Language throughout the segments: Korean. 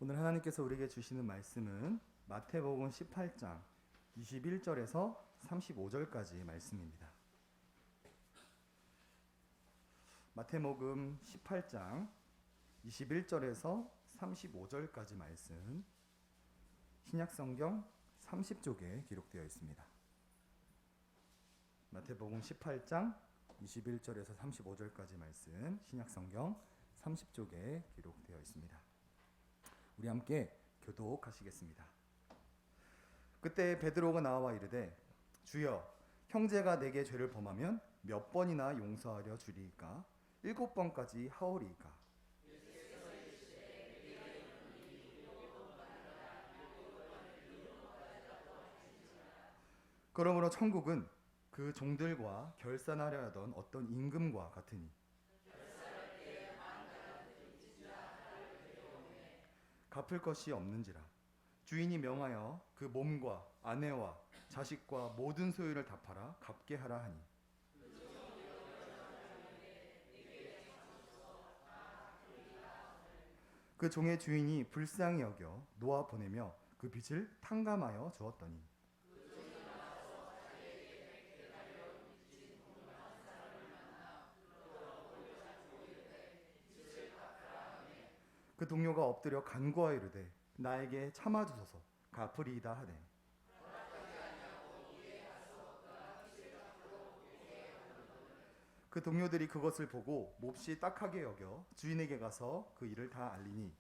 오늘 하나님께서 우리에게 주시는 말씀은 마태복음 18장 21절에서 35절까지 말씀입니다. 마태복음 18장 21절에서 35절까지 말씀, 신약성경 30쪽에 기록되어 있습니다. 마태복음 18장 21절에서 35절까지 말씀, 신약성경 30쪽에 기록되어 있습니다. 우리 함께 교독하시겠습니다. 그때 베드로가 나와 이르되 주여, 형제가 내게 죄를 범하면 몇 번이나 용서하려 주리이까? 7번까지 하오리이까? 그러므로 천국은 그 종들과 결산하려 하던 어떤 임금과 같으니 갚을 것이 없는지라 주인이 명하여 그 몸과 아내와 자식과 모든 소유를 다 팔아 갚게 하라 하니, 그 종의 주인이 불쌍히 여겨 놓아 보내며 그 빚을 탕감하여 주었더니, 그 동료가 엎드려 간구하여 이르되 나에게 참아주소서, 갚으리이다 하되, 그 동료들이 그것을 보고 몹시 딱하게 여겨 주인에게 가서 그 일을 다 알리니,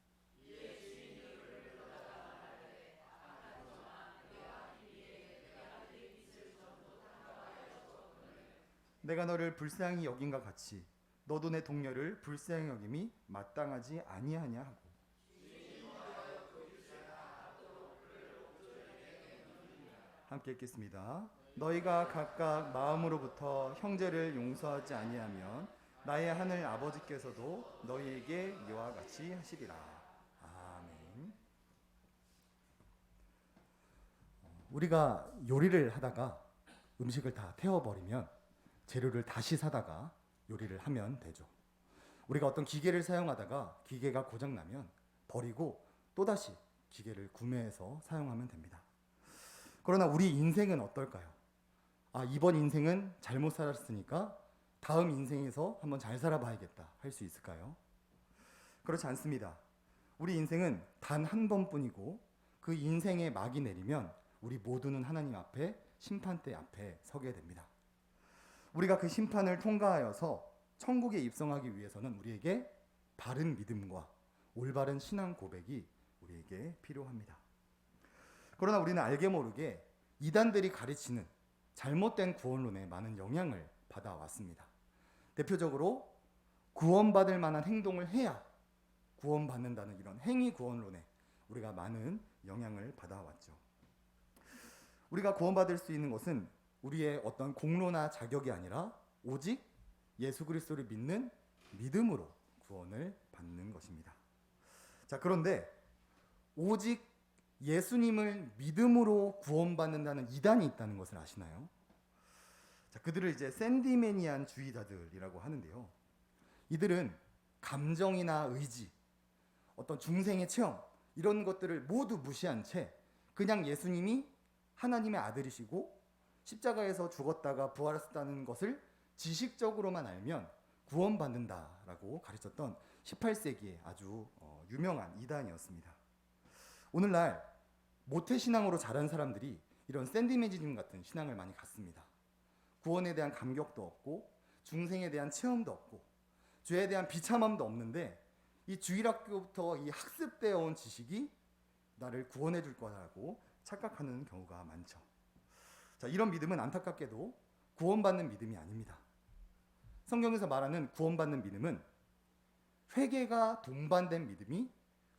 내가 너를 불쌍히 여긴과 같이 너도 내 동료를 불쌍히 여김이 마땅하지 아니하냐 하고, 함께 읽겠습니다. 너희가 각각 마음으로부터 형제를 용서하지 아니하면 나의 하늘 아버지께서도 너희에게 이와 같이 하시리라. 아멘. 우리가 요리를 하다가 음식을 다 태워버리면 재료를 다시 사다가 요리를 하면 되죠. 우리가 어떤 기계를 사용하다가 기계가 고장나면 버리고 또다시 기계를 구매해서 사용하면 됩니다. 그러나 우리 인생은 어떨까요? 이번 인생은 잘못 살았으니까 다음 인생에서 한번 잘 살아봐야겠다 할 수 있을까요? 그렇지 않습니다. 우리 인생은 단 한 번뿐이고 그 인생의 막이 내리면 우리 모두는 하나님 앞에, 심판대 앞에 서게 됩니다. 우리가 그 심판을 통과하여서 천국에 입성하기 위해서는 우리에게 바른 믿음과 올바른 신앙 고백이 우리에게 필요합니다. 그러나 우리는 알게 모르게 이단들이 가르치는 잘못된 구원론에 많은 영향을 받아왔습니다. 대표적으로 구원받을 만한 행동을 해야 구원받는다는 이런 행위 구원론에 우리가 많은 영향을 받아왔죠. 우리가 구원받을 수 있는 것은 우리의 어떤 공로나 자격이 아니라 오직 예수 그리스도를 믿는 믿음으로 구원을 받는 것입니다. 자, 그런데 오직 예수님을 믿음으로 구원받는다는 이단이 있다는 것을 아시나요? 자, 그들을 이제 샌디매니안 주의자들이라고 하는데요. 이들은 감정이나 의지, 어떤 중생의 체험, 이런 것들을 모두 무시한 채 그냥 예수님이 하나님의 아들이시고 십자가에서 죽었다가 부활하셨다는 것을 지식적으로만 알면 구원받는다라고 가르쳤던 18세기의 아주 유명한 이단이었습니다. 오늘날 모태신앙으로 자란 사람들이 이런 샌디매니즘 같은 신앙을 많이 갖습니다. 구원에 대한 감격도 없고 중생에 대한 체험도 없고 죄에 대한 비참함도 없는데 이 주일학교부터 이 학습되어 온 지식이 나를 구원해 줄 거라고 착각하는 경우가 많죠. 자, 이런 믿음은 안타깝게도 구원받는 믿음이 아닙니다. 성경에서 말하는 구원받는 믿음은 회개가 동반된 믿음이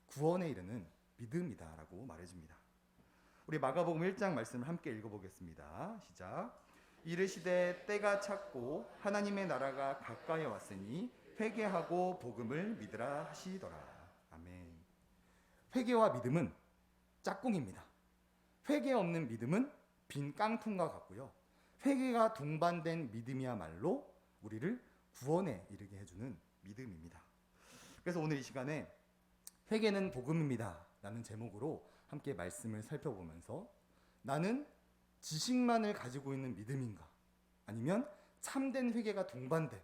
구원에 이르는 믿음이다라고 말해줍니다. 우리 마가복음 1장 말씀을 함께 읽어보겠습니다. 시작. 이르시되 때가 찼고 하나님의 나라가 가까이 왔으니 회개하고 복음을 믿으라 하시더라. 아멘. 회개와 믿음은 짝꿍입니다. 회개 없는 믿음은 빈 깡통과 같고요. 회개가 동반된 믿음이야말로 우리를 구원에 이르게 해주는 믿음입니다. 그래서 오늘 이 시간에 회개는 복음입니다 라는 제목으로 함께 말씀을 살펴보면서 나는 지식만을 가지고 있는 믿음인가? 아니면 참된 회개가 동반된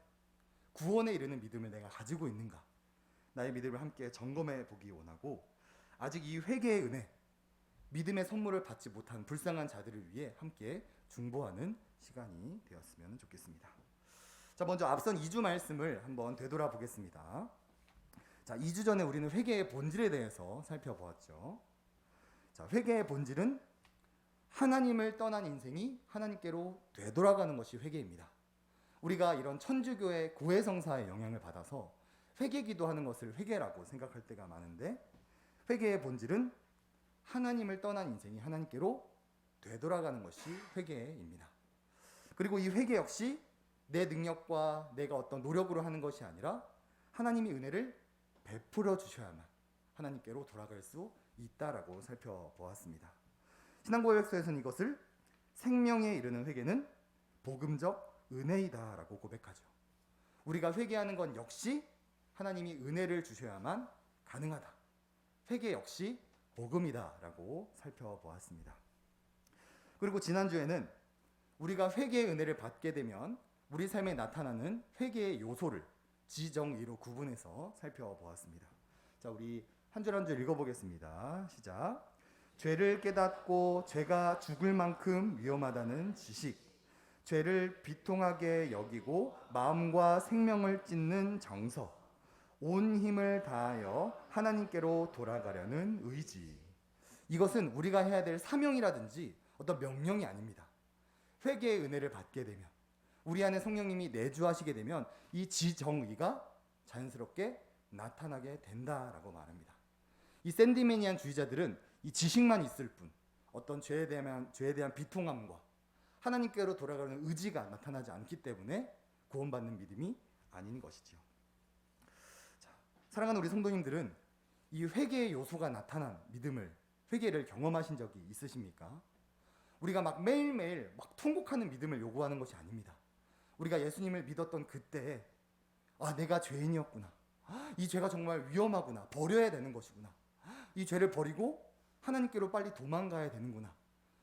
구원에 이르는 믿음을 내가 가지고 있는가? 나의 믿음을 함께 점검해 보기 원하고, 아직 이 회개의 은혜, 믿음의 선물을 받지 못한 불쌍한 자들을 위해 함께 중보하는 시간이 되었으면 좋겠습니다. 자, 먼저 앞선 2주 말씀을 한번 되돌아보겠습니다. 자, 2주 전에 우리는 회개의 본질에 대해서 살펴보았죠. 자, 회개의 본질은 하나님을 떠난 인생이 하나님께로 되돌아가는 것이 회개입니다. 우리가 이런 천주교의 고해성사의 영향을 받아서 회개기도 하는 것을 회개라고 생각할 때가 많은데, 회개의 본질은 하나님을 떠난 인생이 하나님께로 되돌아가는 것이 회개입니다. 그리고 이 회개 역시 내 능력과 내가 어떤 노력으로 하는 것이 아니라 하나님이 은혜를 베풀어 주셔야만 하나님께로 돌아갈 수 있다라고 살펴보았습니다. 신앙고백서에서는 이것을 생명에 이르는 회개는 복음적 은혜이다라고 고백하죠. 우리가 회개하는 건 역시 하나님이 은혜를 주셔야만 가능하다. 회개 역시 복음이다라고 살펴보았습니다. 그리고 지난주에는 우리가 회개의 은혜를 받게 되면 우리 삶에 나타나는 회개의 요소를 지정의로 구분해서 살펴보았습니다. 자, 우리 한 줄 한 줄 읽어보겠습니다. 시작. 죄를 깨닫고 죄가 죽을 만큼 위험하다는 지식, 죄를 비통하게 여기고 마음과 생명을 찢는 정서, 온 힘을 다하여 하나님께로 돌아가려는 의지. 이것은 우리가 해야 될 사명이라든지 어떤 명령이 아닙니다. 회개의 은혜를 받게 되면, 우리 안에 성령님이 내주하시게 되면 이 지정의가 자연스럽게 나타나게 된다라고 말합니다. 이 샌디매니안 주의자들은 이 지식만 있을 뿐 어떤 죄에 대한 비통함과 하나님께로 돌아가는 의지가 나타나지 않기 때문에 구원받는 믿음이 아닌 것이지요. 자, 사랑하는 우리 성도님들은 이 회개의 요소가 나타난 믿음을, 회개를 경험하신 적이 있으십니까? 우리가 막 매일매일 막 통곡하는 믿음을 요구하는 것이 아닙니다. 우리가 예수님을 믿었던 그때에 내가 죄인이었구나. 이 죄가 정말 위험하구나. 버려야 되는 것이구나. 이 죄를 버리고 하나님께로 빨리 도망가야 되는구나.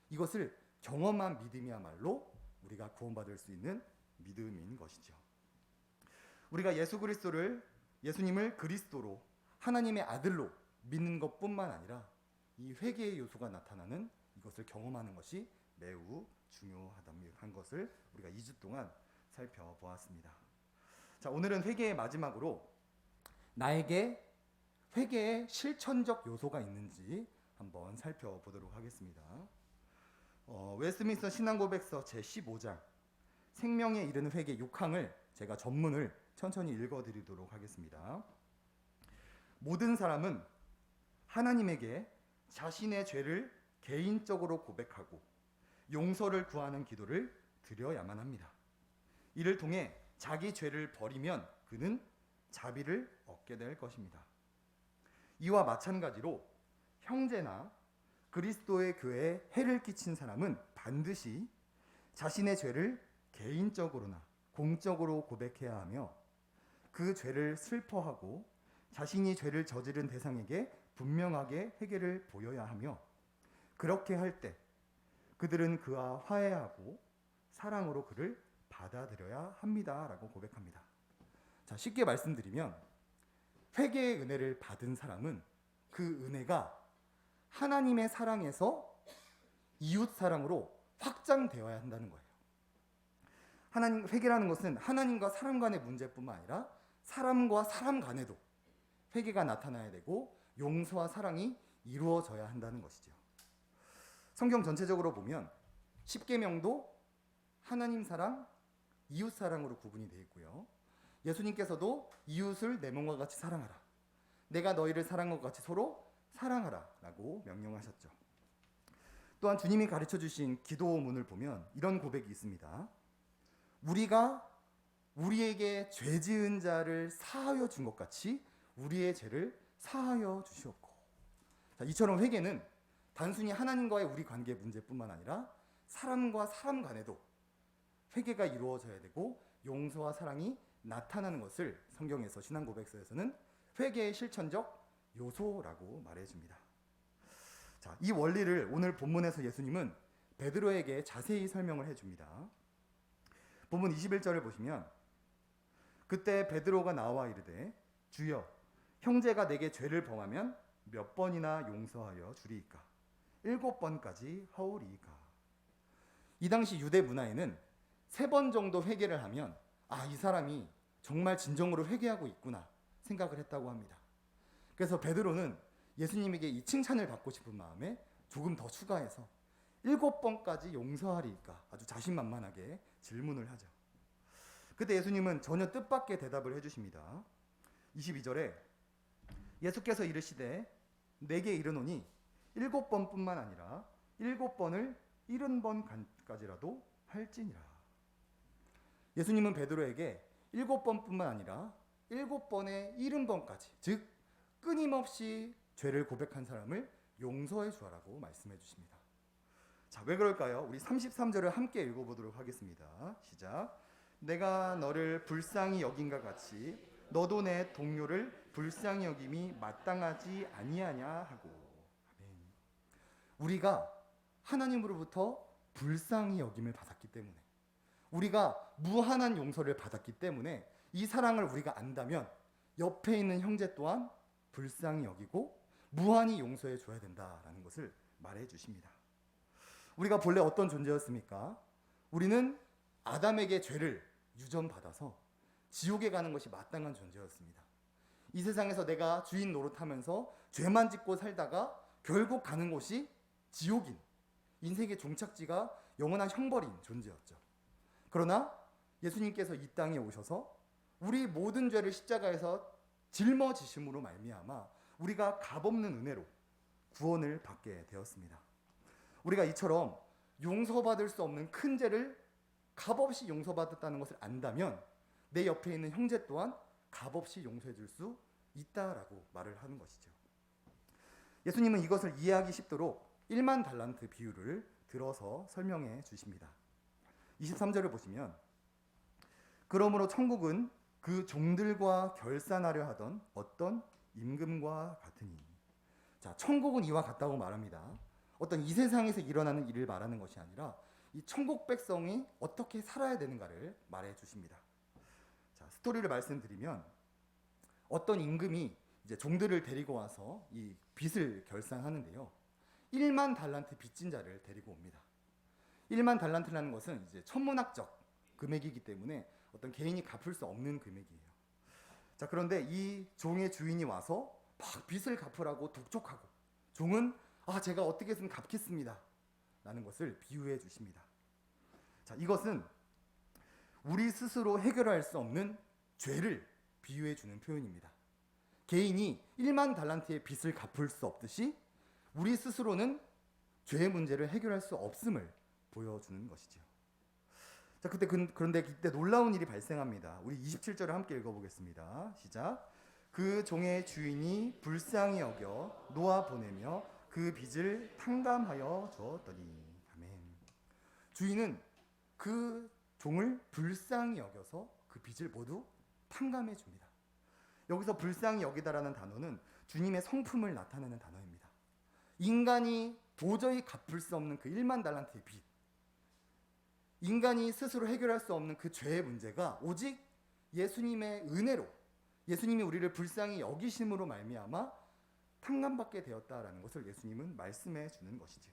이것을 경험한 믿음이야말로 우리가 구원받을 수 있는 믿음인 것이죠. 우리가 예수님을 그리스도로 하나님의 아들로 믿는 것뿐만 아니라 이 회개의 요소가 나타나는 이것을 경험하는 것이 매우 중요하다는 것을 우리가 2주 동안 살펴보았습니다. 자, 오늘은 회개의 마지막으로 나에게 회개의 실천적 요소가 있는지 한번 살펴보도록 하겠습니다. 웨스트민스터 신앙고백서 제15장 생명에 이르는 회개 6항을 제가 전문을 천천히 읽어드리도록 하겠습니다. 모든 사람은 하나님에게 자신의 죄를 개인적으로 고백하고 용서를 구하는 기도를 드려야만 합니다. 이를 통해 자기 죄를 버리면 그는 자비를 얻게 될 것입니다. 이와 마찬가지로 형제나 그리스도의 교회에 해를 끼친 사람은 반드시 자신의 죄를 개인적으로나 공적으로 고백해야 하며 그 죄를 슬퍼하고 자신이 죄를 저지른 대상에게 분명하게 회개를 보여야 하며, 그렇게 할 때 그들은 그와 화해하고 사랑으로 그를 받아들여야 합니다라고 고백합니다. 자, 쉽게 말씀드리면 회개의 은혜를 받은 사람은 그 은혜가 하나님의 사랑에서 이웃 사랑으로 확장되어야 한다는 거예요. 회개라는 것은 하나님과 사람 간의 문제뿐만 아니라 사람과 사람 간에도 회개가 나타나야 되고 용서와 사랑이 이루어져야 한다는 것이죠. 성경 전체적으로 보면 십계명도 하나님 사랑, 이웃 사랑으로 구분이 되어 있고요. 예수님께서도 이웃을 내 몸과 같이 사랑하라. 내가 너희를 사랑한 것 같이 서로 사랑하라 라고 명령하셨죠. 또한 주님이 가르쳐 주신 기도문을 보면 이런 고백이 있습니다. 우리가 우리에게 죄 지은 자를 사하여 준 것 같이 우리의 죄를 사하여 주시옵고. 자, 이처럼 회개는 단순히 하나님과의 우리 관계의 문제뿐만 아니라 사람과 사람 간에도 회개가 이루어져야 되고 용서와 사랑이 나타나는 것을 성경에서 신앙고백서에서는 회개의 실천적 요소라고 말해줍니다. 자, 이 원리를 오늘 본문에서 예수님은 베드로에게 자세히 설명을 해줍니다. 본문 21절을 보시면 그때 베드로가 나와 이르되 주여 형제가 내게 죄를 범하면 몇 번이나 용서하여 주리이까? 7번까지 하오리이까? 이 당시 유대 문화에는 3번 정도 회개를 하면 이 사람이 정말 진정으로 회개하고 있구나 생각을 했다고 합니다. 그래서 베드로는 예수님에게 이 칭찬을 받고 싶은 마음에 조금 더 추가해서 7번까지 용서하리이까? 아주 자신만만하게 질문을 하죠. 그때 예수님은 전혀 뜻밖의 대답을 해주십니다. 22절에 예수께서 이르시되 내게 이르노니 7번뿐만 아니라 7번을 70번까지라도 할지니라. 예수님은 베드로에게 7번뿐만 아니라 7번의 70번까지, 즉 끊임없이 죄를 고백한 사람을 용서해 주라고 말씀해 주십니다. 자, 왜 그럴까요? 우리 33절을 함께 읽어보도록 하겠습니다. 시작. 내가 너를 불쌍히 여긴가 같이 너도 내 동료를 불쌍히 여김이 마땅하지 아니하냐 하고. 아멘. 우리가 하나님으로부터 불쌍히 여김을 받았기 때문에, 우리가 무한한 용서를 받았기 때문에 이 사랑을 우리가 안다면 옆에 있는 형제 또한 불쌍히 여기고 무한히 용서해 줘야 된다라는 것을 말해 주십니다. 우리가 본래 어떤 존재였습니까? 우리는 아담에게 죄를 유전받아서 지옥에 가는 것이 마땅한 존재였습니다. 이 세상에서 내가 주인 노릇하면서 죄만 짓고 살다가 결국 가는 곳이 지옥인, 인생의 종착지가 영원한 형벌인 존재였죠. 그러나 예수님께서 이 땅에 오셔서 우리 모든 죄를 십자가에서 짊어지심으로 말미암아 우리가 값없는 은혜로 구원을 받게 되었습니다. 우리가 이처럼 용서받을 수 없는 큰 죄를 값없이 용서받았다는 것을 안다면 내 옆에 있는 형제 또한 값없이 용서해 줄 수 있다라고 말을 하는 것이죠. 예수님은 이것을 이해하기 쉽도록 1만 달란트 비유를 들어서 설명해 주십니다. 23절을 보시면 그러므로 천국은 그 종들과 결산하려 하던 어떤 임금과 같으니. 자, 천국은 이와 같다고 말합니다. 어떤 이 세상에서 일어나는 일을 말하는 것이 아니라 이 천국 백성이 어떻게 살아야 되는가를 말해 주십니다. 자, 스토리를 말씀드리면 어떤 임금이 이제 종들을 데리고 와서 이 빚을 결산하는데요. 1만 달란트 빚진 자를 데리고 옵니다. 1만 달란트라는 것은 이제 천문학적 금액이기 때문에 어떤 개인이 갚을 수 없는 금액이에요. 자, 그런데 이 종의 주인이 와서 막 빚을 갚으라고 독촉하고 종은 제가 어떻게든 갚겠습니다 라는 것을 비유해 주십니다. 자, 이것은 우리 스스로 해결할 수 없는 죄를 비유해 주는 표현입니다. 개인이 1만 달란트의 빚을 갚을 수 없듯이 우리 스스로는 죄의 문제를 해결할 수 없음을 보여주는 것이죠. 자, 그런데 그때 놀라운 일이 발생합니다. 우리 27절을 함께 읽어보겠습니다. 시작. 그 종의 주인이 불쌍히 여겨 놓아 보내며 그 빚을 탕감하여 주었더니. 아멘. 주인은 그 종을 불쌍히 여겨서 그 빚을 모두 탕감해 줍니다. 여기서 불쌍히 여기다라는 단어는 주님의 성품을 나타내는 단어입니다. 인간이 도저히 갚을 수 없는 그 1만 달란트의 빚, 인간이 스스로 해결할 수 없는 그 죄의 문제가 오직 예수님의 은혜로, 예수님이 우리를 불쌍히 여기심으로 말미암아 탕감받게 되었다라는 것을 예수님은 말씀해 주는 것이죠.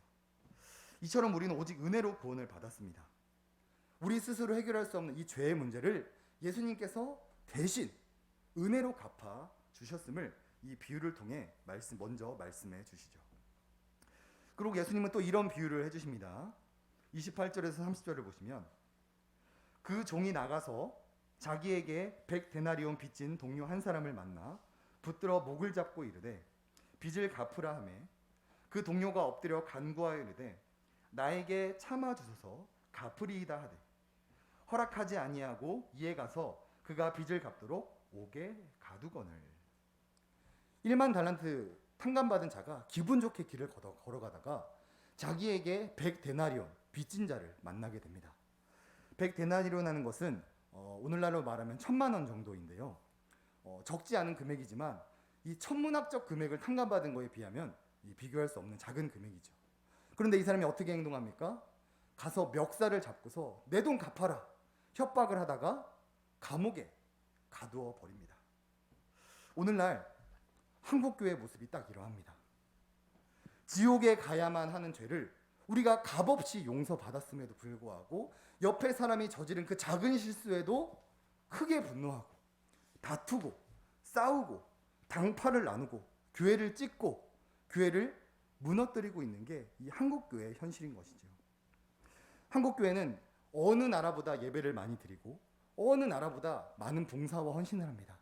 이처럼 우리는 오직 은혜로 구원을 받았습니다. 우리 스스로 해결할 수 없는 이 죄의 문제를 예수님께서 대신 은혜로 갚아 주셨음을 이 비유를 통해 먼저 말씀해 주시죠. 그리고 예수님은 또 이런 비유를 해주십니다. 28절에서 30절을 보시면 그 종이 나가서 자기에게 100데나리온 빚진 동료 한 사람을 만나 붙들어 목을 잡고 이르되 빚을 갚으라 하매 그 동료가 엎드려 간구하여 이르되 나에게 참아 주소서 갚으리이다 하되 허락하지 아니하고 이에 가서 그가 빚을 갚도록 옥에 가두거늘. 1만 달란트 탕감받은 자가 기분 좋게 길을 걸어가다가 자기에게 100데나리온 빚진 자를 만나게 됩니다. 100데나리온이라는 것은 오늘날로 말하면 1,000만 원 정도인데요. 적지 않은 금액이지만 이 천문학적 금액을 탕감받은 거에 비하면 비교할 수 없는 작은 금액이죠. 그런데 이 사람이 어떻게 행동합니까? 가서 멱살을 잡고서 내 돈 갚아라 협박을 하다가 감옥에 가두어 버립니다. 오늘날 한국교회의 모습이 딱 이러합니다. 지옥에 가야만 하는 죄를 우리가 값없이 용서받았음에도 불구하고 옆에 사람이 저지른 그 작은 실수에도 크게 분노하고 다투고 싸우고 당파를 나누고 교회를 찢고 교회를 무너뜨리고 있는 게 이 한국교회의 현실인 것이죠. 한국교회는 어느 나라보다 예배를 많이 드리고 어느 나라보다 많은 봉사와 헌신을 합니다.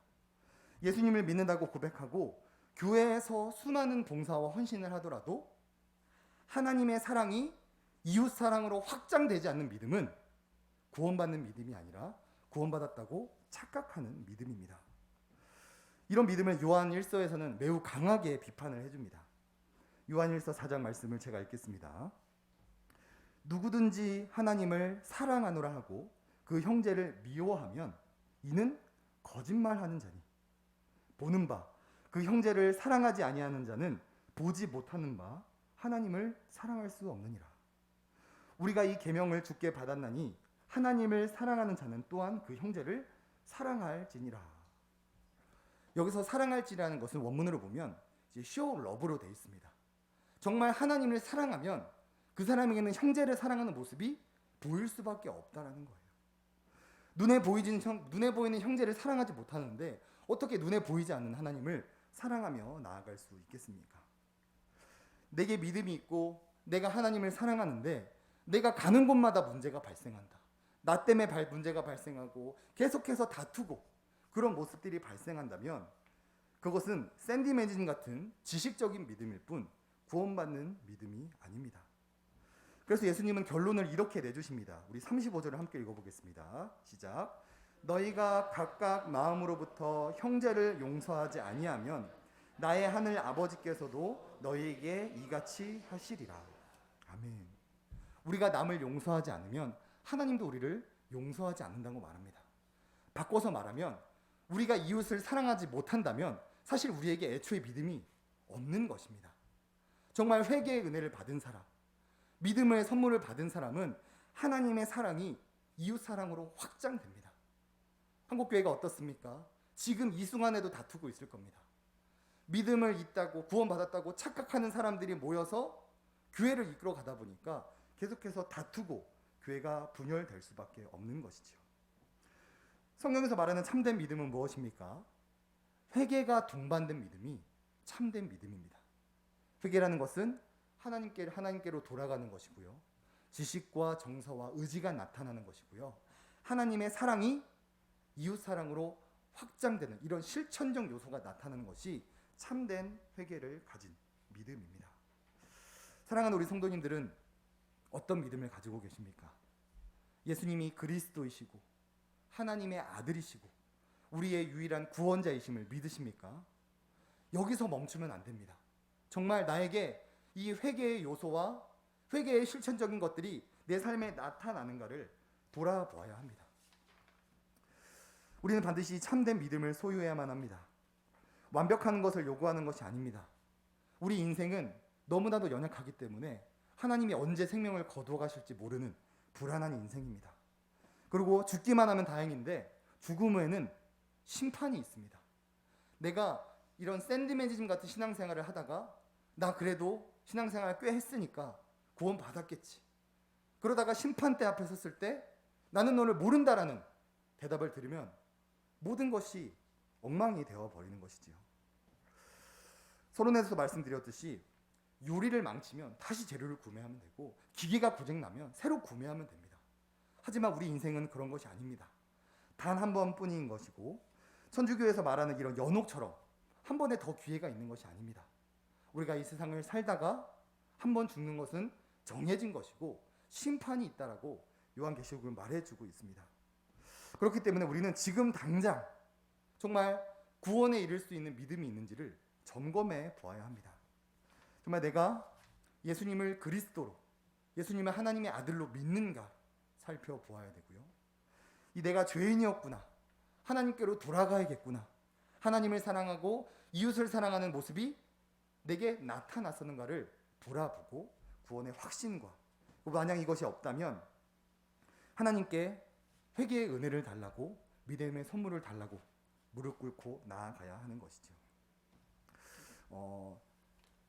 예수님을 믿는다고 고백하고 교회에서 수많은 봉사와 헌신을 하더라도 하나님의 사랑이 이웃 사랑으로 확장되지 않는 믿음은 구원받는 믿음이 아니라 구원받았다고 착각하는 믿음입니다. 이런 믿음을 요한 1서에서는 매우 강하게 비판을 해줍니다. 요한 1서 4장 말씀을 제가 읽겠습니다. 누구든지 하나님을 사랑하노라 하고 그 형제를 미워하면 이는 거짓말하는 자니 보는 바 그 형제를 사랑하지 아니하는 자는 보지 못하는 바 하나님을 사랑할 수 없느니라. 우리가 이 계명을 주께 받았나니 하나님을 사랑하는 자는 또한 그 형제를 사랑할지니라. 여기서 사랑할지라는 것은 원문으로 보면 show love로 되어 있습니다. 정말 하나님을 사랑하면 그 사람에게는 형제를 사랑하는 모습이 보일 수밖에 없다라는 거예요. 눈에 보이는 형제를 사랑하지 못하는데 어떻게 눈에 보이지 않는 하나님을 사랑하며 나아갈 수 있겠습니까? 내게 믿음이 있고 내가 하나님을 사랑하는데 내가 가는 곳마다 문제가 발생한다. 나 때문에 문제가 발생하고 계속해서 다투고 그런 모습들이 발생한다면 그것은 샌디 매니즘 같은 지식적인 믿음일 뿐 구원받는 믿음이 아닙니다. 그래서 예수님은 결론을 이렇게 내주십니다. 우리 35절을 함께 읽어보겠습니다. 시작. 너희가 각각 마음으로부터 형제를 용서하지 아니하면 나의 하늘 아버지께서도 너희에게 이같이 하시리라. 아멘. 우리가 남을 용서하지 않으면 하나님도 우리를 용서하지 않는다고 말합니다. 바꿔서 말하면 우리가 이웃을 사랑하지 못한다면 사실 우리에게 애초에 믿음이 없는 것입니다. 정말 회개의 은혜를 받은 사람, 믿음의 선물을 받은 사람은 하나님의 사랑이 이웃 사랑으로 확장됩니다. 한국교회가 어떻습니까? 지금 이 순간에도 다투고 있을 겁니다. 믿음을 있다고 구원받았다고 착각하는 사람들이 모여서 교회를 이끌어 가다 보니까 계속해서 다투고 교회가 분열될 수밖에 없는 것이죠. 성경에서 말하는 참된 믿음은 무엇입니까? 회개가 동반된 믿음이 참된 믿음입니다. 회개라는 것은 하나님께로 돌아가는 것이고요. 지식과 정서와 의지가 나타나는 것이고요. 하나님의 사랑이 이웃 사랑으로 확장되는 이런 실천적 요소가 나타나는 것이 참된 회개를 가진 믿음입니다. 사랑하는 우리 성도님들은 어떤 믿음을 가지고 계십니까? 예수님이 그리스도이시고 하나님의 아들이시고 우리의 유일한 구원자이심을 믿으십니까? 여기서 멈추면 안 됩니다. 정말 나에게 이 회개의 요소와 회개의 실천적인 것들이 내 삶에 나타나는가를 돌아보아야 합니다. 우리는 반드시 참된 믿음을 소유해야만 합니다. 완벽한 것을 요구하는 것이 아닙니다. 우리 인생은 너무나도 연약하기 때문에 하나님이 언제 생명을 거두어 가실지 모르는 불안한 인생입니다. 그리고 죽기만 하면 다행인데 죽음 후에는 심판이 있습니다. 내가 이런 샌드매니즘 같은 신앙생활을 하다가 나 그래도 신앙생활 꽤 했으니까 구원 받았겠지. 그러다가 심판대 앞에 섰을 때 나는 너를 모른다라는 대답을 들으면 모든 것이 엉망이 되어버리는 것이지요. 서론에서 말씀드렸듯이 요리를 망치면 다시 재료를 구매하면 되고 기계가 고장나면 새로 구매하면 됩니다. 하지만 우리 인생은 그런 것이 아닙니다. 단 한 번뿐인 것이고 천주교에서 말하는 이런 연옥처럼 한 번에 더 기회가 있는 것이 아닙니다. 우리가 이 세상을 살다가 한 번 죽는 것은 정해진 것이고 심판이 있다라고 요한계시록은 말해주고 있습니다. 그렇기 때문에 우리는 지금 당장 정말 구원에 이를 수 있는 믿음이 있는지를 점검해 보아야 합니다. 정말 내가 예수님을 그리스도로, 예수님을 하나님의 아들로 믿는가 살펴보아야 되고요. 이 내가 죄인이었구나, 하나님께로 돌아가야겠구나, 하나님을 사랑하고 이웃을 사랑하는 모습이 내게 나타났었는가를 돌아보고 구원의 확신과, 만약 이것이 없다면 하나님께 회개의 은혜를 달라고, 믿음의 선물을 달라고 무릎 꿇고 나아가야 하는 것이죠.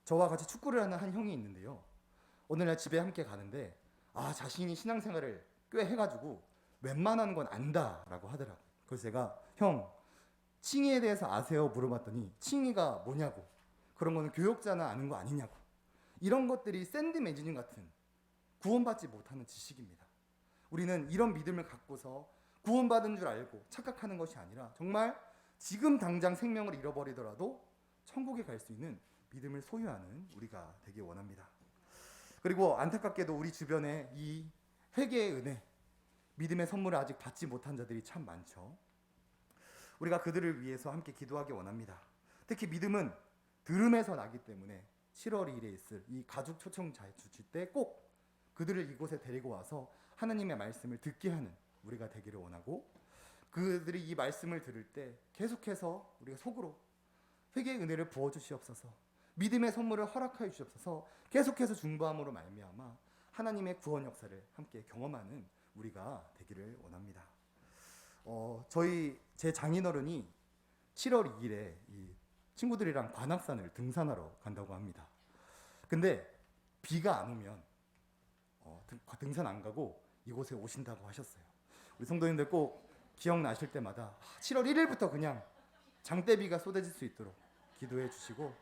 저와 같이 축구를 하는 한 형이 있는데요. 어느 날 집에 함께 가는데 자신이 신앙생활을 꽤 해가지고 웬만한 건 안다라고 하더라고요. 그래서 제가 형, 칭의에 대해서 아세요? 물어봤더니 칭의가 뭐냐고, 그런 거는 교역자나 아는 거 아니냐고. 이런 것들이 샌드 매니징 같은 구원받지 못하는 지식입니다. 우리는 이런 믿음을 갖고서 구원받은 줄 알고 착각하는 것이 아니라 정말 지금 당장 생명을 잃어버리더라도 천국에 갈 수 있는 믿음을 소유하는 우리가 되기 원합니다. 그리고 안타깝게도 우리 주변에 이 회개의 은혜, 믿음의 선물을 아직 받지 못한 자들이 참 많죠. 우리가 그들을 위해서 함께 기도하기 원합니다. 특히 믿음은 들음에서 나기 때문에 7월 2일에 있을 이 가족 초청 자유주치 때 꼭 그들을 이곳에 데리고 와서 하나님의 말씀을 듣게 하는 우리가 되기를 원하고, 그들이 이 말씀을 들을 때 계속해서 우리가 속으로 회개의 은혜를 부어주시옵소서, 믿음의 선물을 허락하여 주시옵소서, 계속해서 중보함으로 말미암아 하나님의 구원 역사를 함께 경험하는 우리가 되기를 원합니다. 제 장인어른이 7월 2일에 이 친구들이랑 관악산을 등산하러 간다고 합니다. 근데 비가 안 오면 등산 안 가고 이곳에 오신다고 하셨어요. 우리 성도님들 꼭 기억나실 때마다 7월 1일부터 그냥 장대비가 쏟아질 수 있도록 기도해 주시고,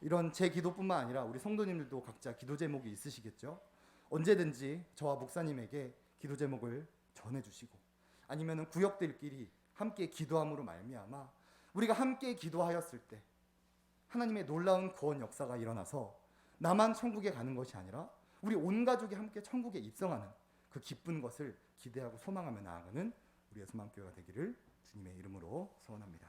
이런 제 기도뿐만 아니라 우리 성도님들도 각자 기도 제목이 있으시겠죠. 언제든지 저와 목사님에게 기도 제목을 전해주시고, 아니면 구역들끼리 함께 기도함으로 말미암아 우리가 함께 기도하였을 때 하나님의 놀라운 구원 역사가 일어나서 나만 천국에 가는 것이 아니라 우리 온 가족이 함께 천국에 입성하는 그 기쁜 것을 기대하고 소망하며 나아가는 우리의 소망교회가 되기를 주님의 이름으로 소원합니다.